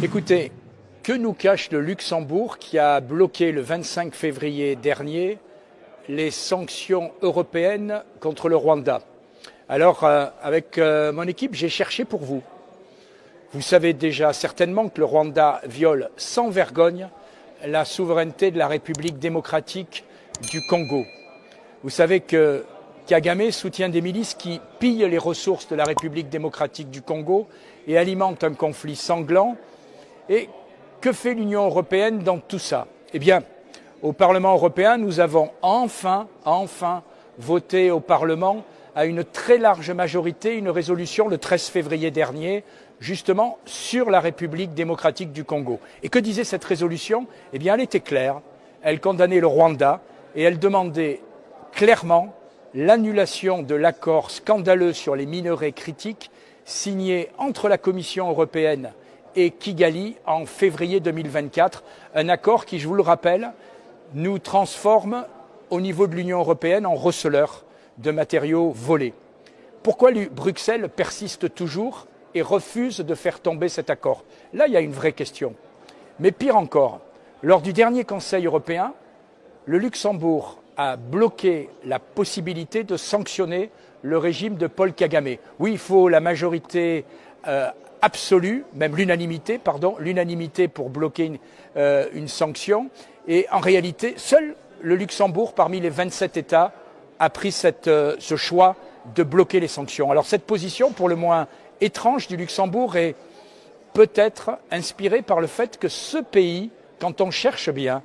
Écoutez, que nous cache le Luxembourg qui a bloqué le 25 février dernier les sanctions européennes contre le Rwanda? Alors, avec mon équipe, j'ai cherché pour vous. Vous savez déjà certainement que le Rwanda viole sans vergogne la souveraineté de la République démocratique du Congo. Vous savez que Kagame soutient des milices qui pillent les ressources de la République démocratique du Congo et alimentent un conflit sanglant. Et que fait l'Union européenne dans tout ça? Eh bien, au Parlement européen, nous avons enfin voté au Parlement à une très large majorité une résolution le 13 février dernier, justement sur la République démocratique du Congo. Et que disait cette résolution? Eh bien, elle était claire. Elle condamnait le Rwanda et elle demandait clairement l'annulation de l'accord scandaleux sur les minerais critiques signé entre la Commission européenne et Kigali en février 2024, un accord qui, je vous le rappelle, nous transforme au niveau de l'Union européenne en receleurs de matériaux volés. Pourquoi Bruxelles persiste toujours et refuse de faire tomber cet accord? Là, il y a une vraie question. Mais pire encore, lors du dernier Conseil européen, le Luxembourg a bloqué la possibilité de sanctionner le régime de Paul Kagame. Oui, il faut la majorité absolue, même l'unanimité, l'unanimité pour bloquer une sanction. Et en réalité, seul le Luxembourg, parmi les 27 États, a pris ce choix de bloquer les sanctions. Alors cette position, pour le moins étrange du Luxembourg, est peut-être inspirée par le fait que ce pays, quand on cherche bien,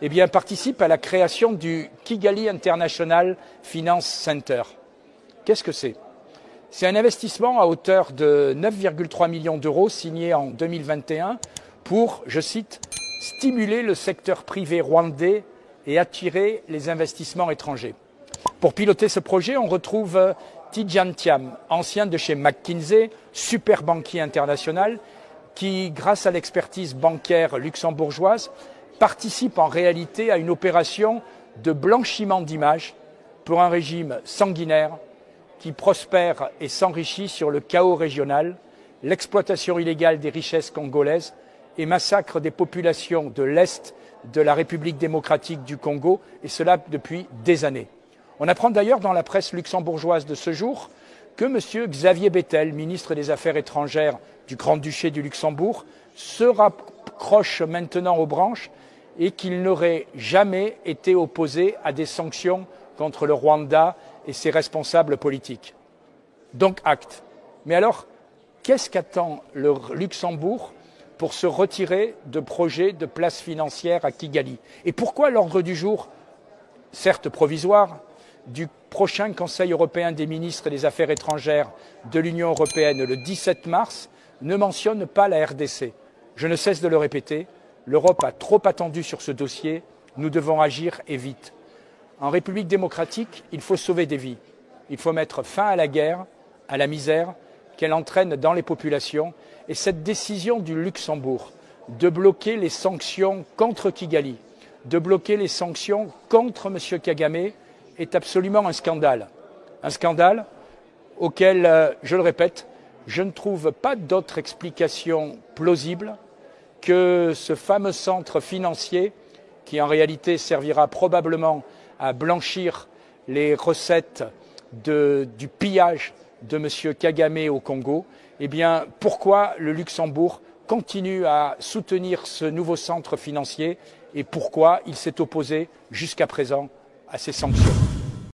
eh bien, participe à la création du Kigali International Finance Center. Qu'est-ce que c'est? C'est un investissement à hauteur de 9,3 millions d'euros signé en 2021 pour, je cite, stimuler le secteur privé rwandais et attirer les investissements étrangers. Pour piloter ce projet, on retrouve Tidjane Thiam, ancien de chez McKinsey, super banquier international, qui, grâce à l'expertise bancaire luxembourgeoise, participe en réalité à une opération de blanchiment d'images pour un régime sanguinaire qui prospère et s'enrichit sur le chaos régional, l'exploitation illégale des richesses congolaises et massacre des populations de l'Est de la République démocratique du Congo, et cela depuis des années. On apprend d'ailleurs dans la presse luxembourgeoise de ce jour que M. Xavier Bettel, ministre des Affaires étrangères du Grand-Duché du Luxembourg, se raccroche maintenant aux branches et qu'il n'aurait jamais été opposé à des sanctions contre le Rwanda et ses responsables politiques. Donc acte. Mais alors, qu'est-ce qu'attend le Luxembourg pour se retirer de projets de place financière à Kigali? Et pourquoi l'ordre du jour, certes provisoire, du prochain Conseil européen des ministres des Affaires étrangères de l'Union européenne le 17 mars ne mentionne pas la RDC? Je ne cesse de le répéter, l'Europe a trop attendu sur ce dossier, nous devons agir et vite. En République démocratique, il faut sauver des vies. Il faut mettre fin à la guerre, à la misère qu'elle entraîne dans les populations. Et cette décision du Luxembourg de bloquer les sanctions contre Kigali, de bloquer les sanctions contre M. Kagame est absolument un scandale. Un scandale auquel, je le répète, je ne trouve pas d'autre explication plausible que ce fameux centre financier qui en réalité servira probablement à blanchir les recettes du pillage de M. Kagame au Congo. Eh bien, pourquoi le Luxembourg continue à soutenir ce nouveau centre financier et pourquoi il s'est opposé jusqu'à présent à ces sanctions?